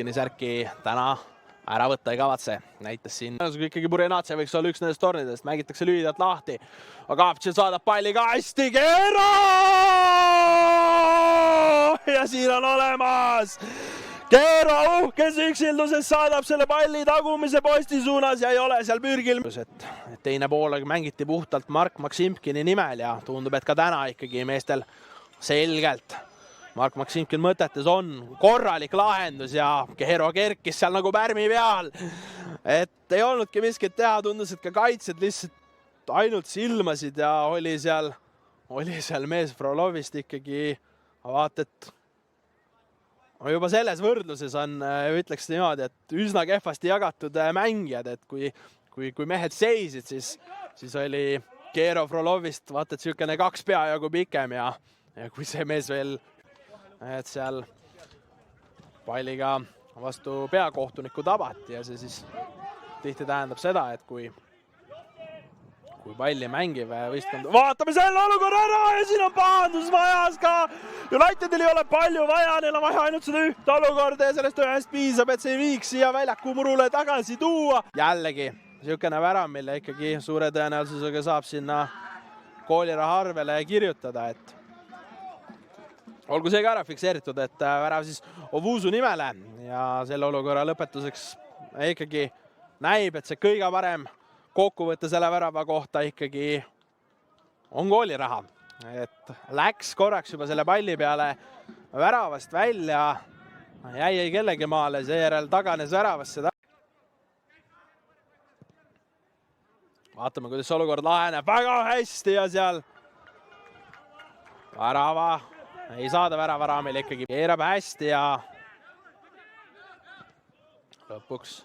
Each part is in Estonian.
Maksimkini särki täna ära võtta ei kavatse. Näitas siin. Ikkagi Burjanace võiks olla üks nendest tornidest. Mängitakse lühidalt lahti. Agaptšin saadab palli ka hästi. Keero! Ja siin on olemas! Keero uhkes üksilduses saadab selle palli tagumise posti suunas ja ei ole seal pürgil. Teine pool mängiti puhtalt Mark Maksimkini nimel ja tundub, et ka täna ikkagi meestel selgelt Mark Maksimkin mõtetes on korralik lahendus ja Keero kerkis seal nagu pärmi peal. Et ei olnudki miskit teha, tundus, et ka kaitsed lihtsalt ainult silmasid ja oli seal mees Frolovist ikkagi vaat, et juba selles võrdluses on, ütleks niimoodi, et üsna kehvasti jagatud mängijad, et kui mehed seisid, siis oli Keero Frolovist vaat, et sükene 2 peajagu pikem ja kui see mees veel et seal palliga vastu peakohtuniku tabati ja see siis tihti tähendab seda, et kui palli mängiv võistkond. Vaatame selle olukorra ära ja siin on pahandus vajas ka. Unitedil ei ole palju vaja, neil on vaja ainult seda ühte olukorda ja sellest ühest piisab, et see viiks siia väljaku murule tagasi tuua. Jällegi, sükene värav, mille ikkagi suure tõenäosusega saab sinna kooliraha arvele kirjutada, et olgu see ka ära fikseeritud, et värav siis Ovusu nimele ja selle olukorra lõpetuseks ikkagi näib, et see kõige parem kokkuvõtte selle värava kohta ikkagi on kooliraha. Et läks korraks juba selle palli peale väravast välja, jäi kellegi maale, seejärel taganes väravasse. Vaatame, kuidas olukord laheneb väga hästi ja seal värava ei saada väravaraamil ikkagi. Keerab hästi ja lõpuks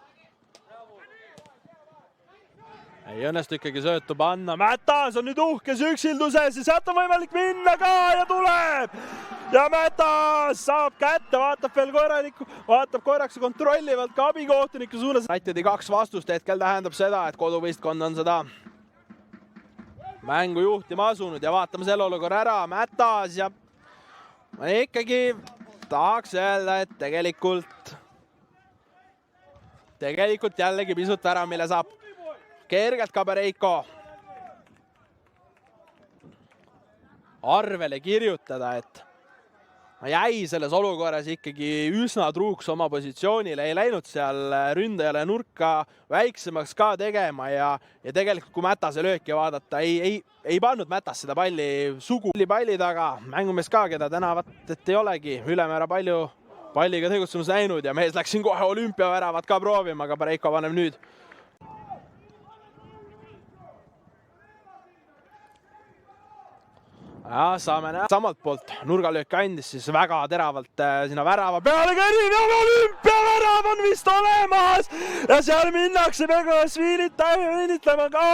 ei õnnestu ikkagi söötu panna. Mätas on nüüd uhkes üksilduses ja sealt on võimalik minna ka ja tuleb. Ja Mätas saab kätte, vaatab korraks kontrollivalt ka abikohtuniku suunas. Unitedi 2 vastust hetkel tähendab seda, et koduvõistkond on seda mängu juhtima asunud ja vaatame selle olukorra ära. Mätas ja ikkagi tahaks öelda, et tegelikult jällegi pisut värav, mille saab kergelt Kabareiko arvele kirjutada, et jäi selles olukorras ikkagi üsna truuks oma positsioonile, ei läinud seal ründajale nurka väiksemaks ka tegema ja tegelikult kui Mätase lööki vaadata, ei pannud Mätas seda palli sugu palli taga. Mängumees ka, keda täna et ei olegi ülemäära palju palliga tegutsemus näinud ja mees läks siin kohe olümpiaväravat ka proovima, aga Kabareiko paneb nüüd. Ja saame näha samalt poolt nurgalööki andis siis väga teravalt sinna värava peale kärin ja olümpiavärav on vist olemas ja seal minnakse Begošvilit õnnitlema ka.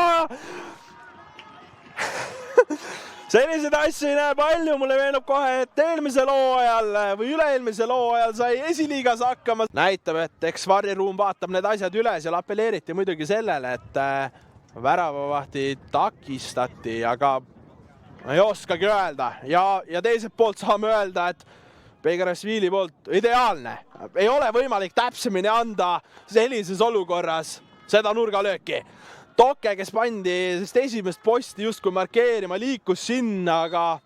Selliseid asju ei näe palju, mulle meenub kohe, et eelmisel hooajal või üle-eelmisel hooajal sai esiliigas hakkama. Näitab, et eks varjeruum vaatab need asjad üle, seal apelleeriti muidugi sellele, et väravavahti takistati, aga ei oskagi öelda ja teiselt poolt saame öelda, et Begošvili poolt ideaalne. Ei ole võimalik täpsemini anda sellises olukorras seda nurgalööki. Toke, kes pandi esimest posti justkui markeerima, liikus sinna, aga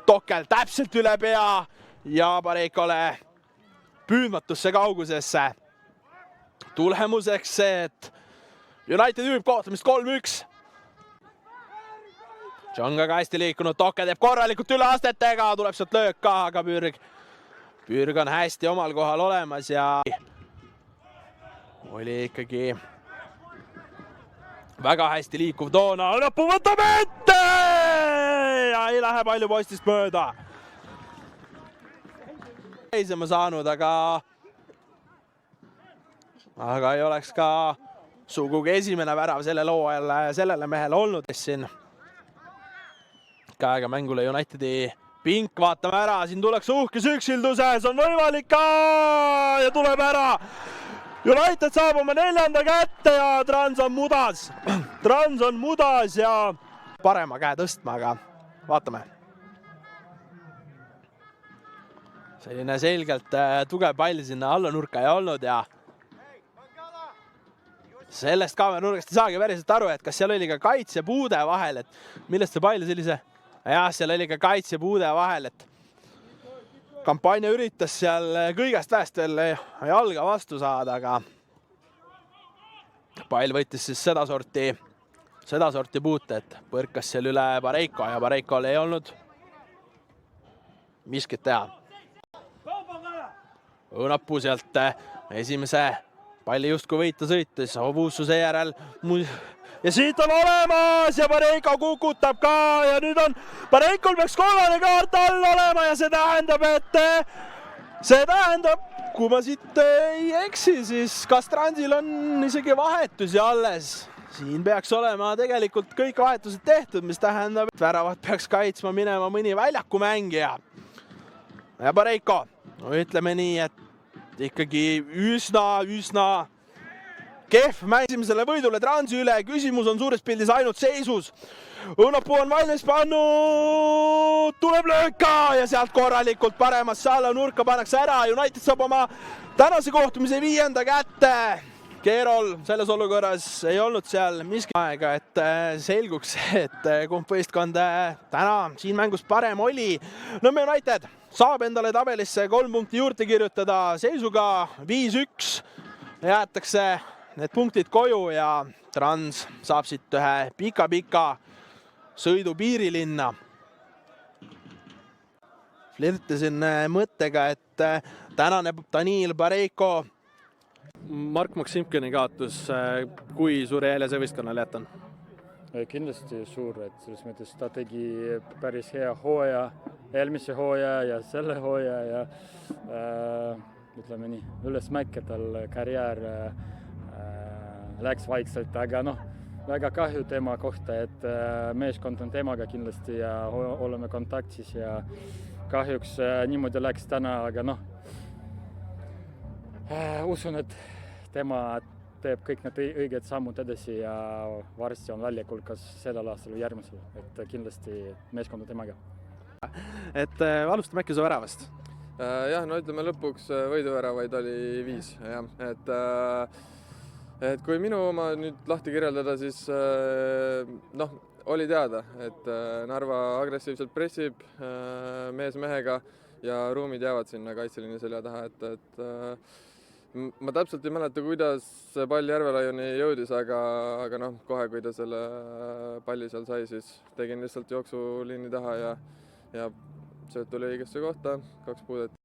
Tokel täpselt üle pea ja Pareikole püüdmatusse kaugusesse. Tulemuseks see, et United juhib kohtumist 3-1. Jonga ka hästi liikunud, Toke teeb korralikult üle astetega, tuleb sealt löök ka, aga pürg on hästi omal kohal olemas ja oli ikkagi väga hästi liikuv toona. Lõppu võtab ette ja ei lähe palju postist mööda. Seisema saanud, aga ei oleks ka sugugi esimene värav sellel hooajal sellele mehele olnud siin. Käega mängule Unitedi pink, vaatame ära, siin tuleks uhkes üksilduses, on võimalik ka ja tuleb ära. United saab oma 4. kätte ja Trans on mudas ja parema käe tõstma, aga vaatame. selline selgelt tugev pall sinna alla nurka ei olnud ja sellest kaameranurgast ei saagi päriselt aru, et kas seal oli ka kaitsepuude vahel, et millest see pall sellise... Jah, seal oli ka kaitsepuude vahel, et kampaania üritas seal kõigest väest veel jalga vastu saada, aga pall võttis siis seda sorti puute, et põrkas seal üle Pareiko ja Pareikol ei olnud miskit teha. Õunapuu sealt esimese palli justkui võita sõitis, Ovuussu seejärel ja siit on olemas ja Pareiko kukutab ka ja nüüd on Pareikol peaks kollane kaart all olema ja see tähendab, kui ma siit ei eksi, siis Kastransil on isegi vahetusi alles. Siin peaks olema tegelikult kõik vahetused tehtud, mis tähendab, et väravat peaks kaitsma minema mõni väljakumängija. Ja Pareiko, ütleme nii, et ikkagi üsna kehv mängimisele võidule Transi üle. Küsimus on suures pildis ainult seisus. Õunapuu on valmis pannud, tuleb lööka ja sealt korralikult paremasse alla nurka pannakse ära. United saab oma tänase kohtumise 5. kätte. Keerol selles olukorras ei olnud seal miski aega, et selguks, et kumb võistkond täna siin mängus parem oli. Nõmme United saab endale tabelisse 3 punkti juurde kirjutada seisuga 5-1. Jäetakse need punktid koju ja Trans saab siit ühe pika sõidu piirilinna. Flirtisin mõttega, et tänane Daniil Pareiko Mark Maksimkini kaotus, kui suure jälje see võistkonnale jätan? Kindlasti suur, et selles mõttes ta tegi päris hea hooaja, eelmise hooaja ja selle hooaja ja ütleme nii, ülesmäkke tal karjäär läks vaikselt, aga väga kahju tema kohta, et meeskond on temaga kindlasti ja oleme kontaktis ja kahjuks niimoodi läks täna, aga usun, et tema teeb kõik need õiged sammud edasi ja varsti on väljakul kas sellel aastal või järgmisel, et kindlasti meeskond on temaga. Et alustame äkki su väravast? Jah, ütleme lõpuks võiduväravaid oli 5. Et kui minu oma nüüd lahti kirjeldada, siis oli teada, et Narva agressiivselt pressib mees mehega ja ruumid jäävad sinna kaitseliini selja taha, et ma täpselt ei mäleta, kuidas see pall Järvelaiuni jõudis, aga kohe, kui ta selle palli seal sai, siis tegin lihtsalt jooksuliini taha ja sööt tuli õigesse kohta, 2 puudet.